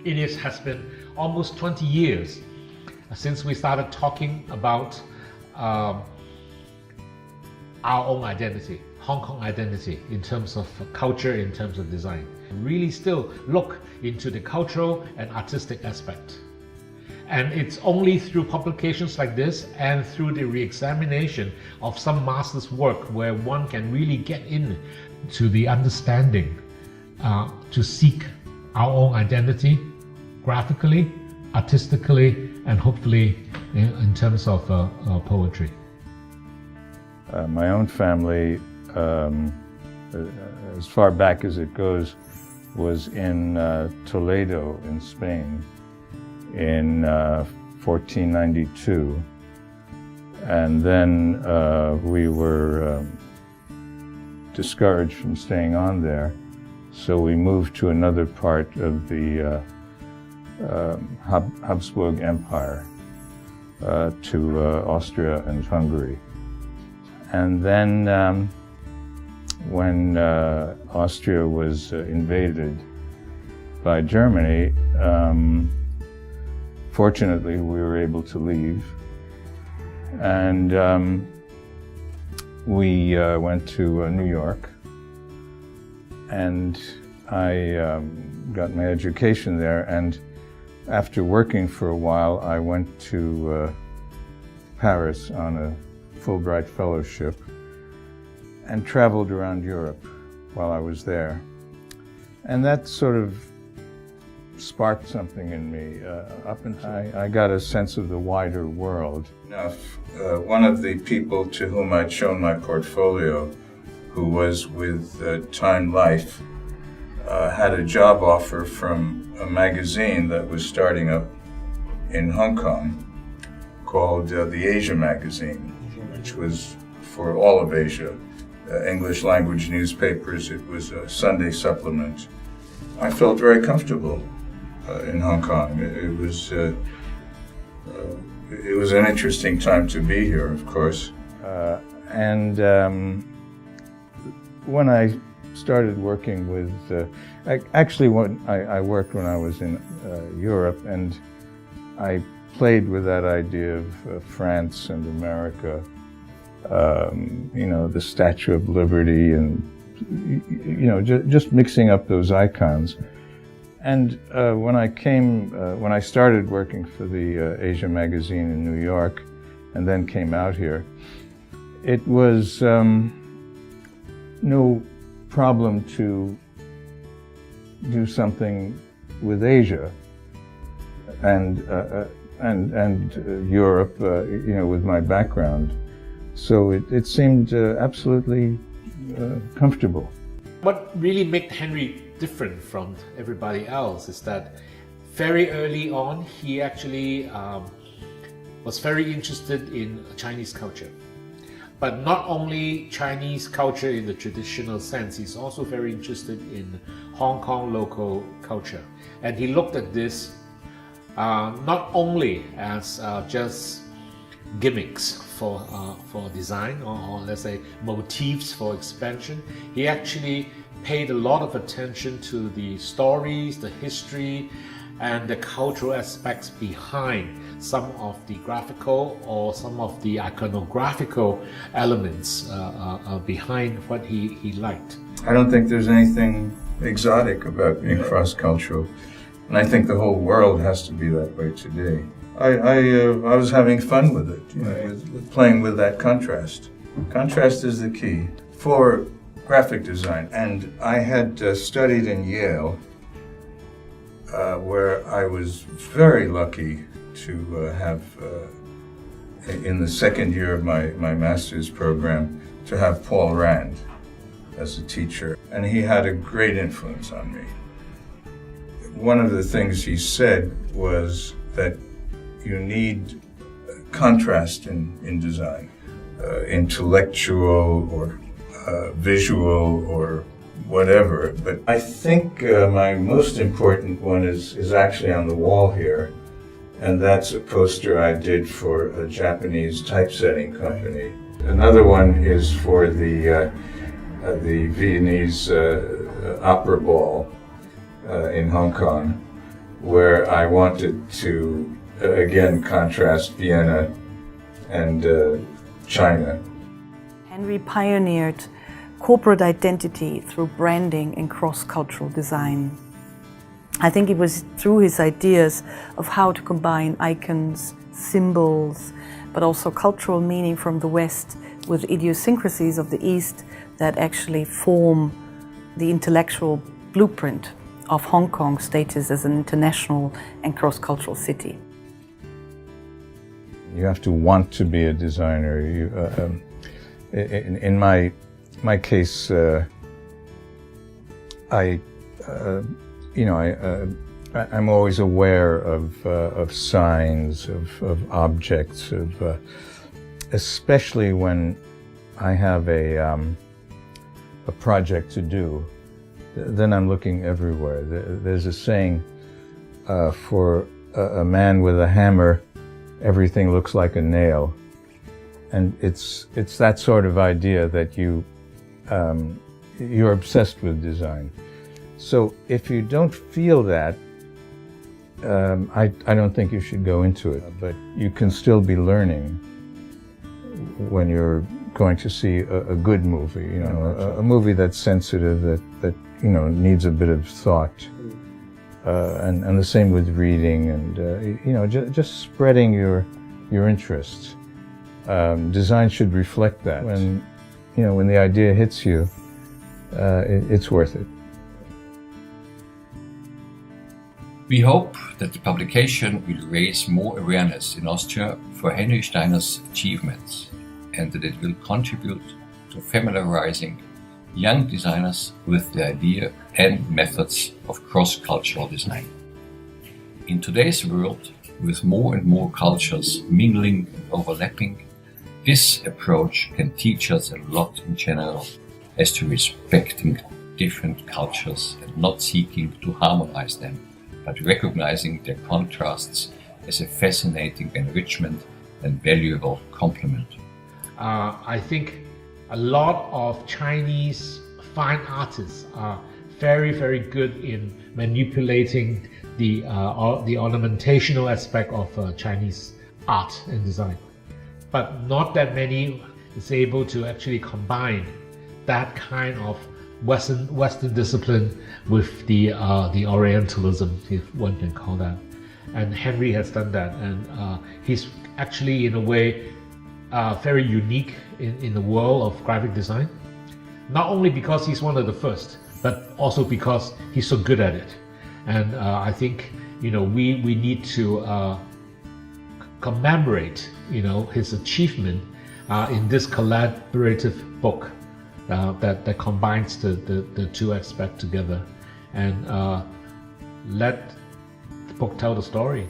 It has been almost 20 years since we started talking about our own identity, Hong Kong identity, in terms of culture, in terms of design. Really still look into the cultural and artistic aspect. And it's only through publications like this and through the re-examination of some master's work where one can really get in to the understanding to seek our own identity graphically, artistically, and hopefully in terms of poetry. My own family, as far back as it goes, was in Toledo in Spain in 1492, and then we were discouraged from staying on there, so we moved to another part of the Habsburg Empire, to Austria and Hungary. And then when Austria was invaded by Germany, fortunately we were able to leave, and we went to New York, and I got my education there, and after working for a while I went to Paris on a Fulbright fellowship and traveled around Europe while I was there. And that sort of sparked something in me. Up until I got a sense of the wider world. One of the people to whom I'd shown my portfolio, who was with Time Life, had a job offer from a magazine that was starting up in Hong Kong called the Asia magazine, which was for all of Asia, English language newspapers. It was a Sunday supplement. I felt very comfortable in Hong Kong. It was an interesting time to be here, of course. And when I started working with, I worked when I was in Europe, and I played with that idea of France and America, the Statue of Liberty, and just mixing up those icons. And when I started working for the Asia magazine in New York, and then came out here, it was no problem to do something with Asia and Europe, with my background. So it seemed absolutely comfortable. What really made Henry different from everybody else is that very early on he actually was very interested in Chinese culture. But not only Chinese culture in the traditional sense, he's also very interested in Hong Kong local culture. And he looked at this not only as just gimmicks for design, or let's say motifs for expansion. He actually paid a lot of attention to the stories, the history, and the cultural aspects behind some of the graphical or some of the iconographical elements behind what he liked. I don't think there's anything exotic about being cross-cultural, and I think the whole world has to be that way today. I was having fun with it, with playing with that contrast. Contrast is the key for graphic design, and I had studied in Yale, where I was very lucky to have, in the second year of my master's program, to have Paul Rand as a teacher, and he had a great influence on me. One of the things he said was that you need contrast in design, intellectual or visual or whatever. But I think my most important one is actually on the wall here, and that's a poster I did for a Japanese typesetting company. Another one is for the Viennese opera ball in Hong Kong. where I wanted to, again, contrast Vienna and China. Henry pioneered corporate identity through branding and cross-cultural design. I think it was through his ideas of how to combine icons, symbols, but also cultural meaning from the West with idiosyncrasies of the East that actually form the intellectual blueprint of Hong Kong's status as an international and cross-cultural city. You have to want to be a designer. In my case, I'm always aware of signs, of objects, especially when I have a project to do. Then I'm looking everywhere. There's a saying, for a man with a hammer, everything looks like a nail. And it's that sort of idea that you're obsessed with design. So if you don't feel that, I don't think you should go into it. But you can still be learning when you're going to see a good movie, a movie that's sensitive, that needs a bit of thought. And the same with reading and, just spreading your interests. Design should reflect that. When the idea hits you, it's worth it. We hope that the publication will raise more awareness in Austria for Henry Steiner's achievements, and that it will contribute to familiarizing young designers with the idea and methods of cross-cultural design. In today's world, with more and more cultures mingling and overlapping, this approach can teach us a lot in general as to respecting different cultures and not seeking to harmonize them, but recognizing their contrasts as a fascinating enrichment and valuable complement. I think a lot of Chinese fine artists are very, very good in manipulating the ornamentational aspect of Chinese art and design. But not that many is able to actually combine that kind of Western discipline with the Orientalism, if one can call that. And Henry has done that, and he's actually, in a way, very unique in the world of graphic design. Not only because he's one of the first, but also because he's so good at it. And I think we need to commemorate his achievement in this collaborative book that combines the two aspects together, and let the book tell the story.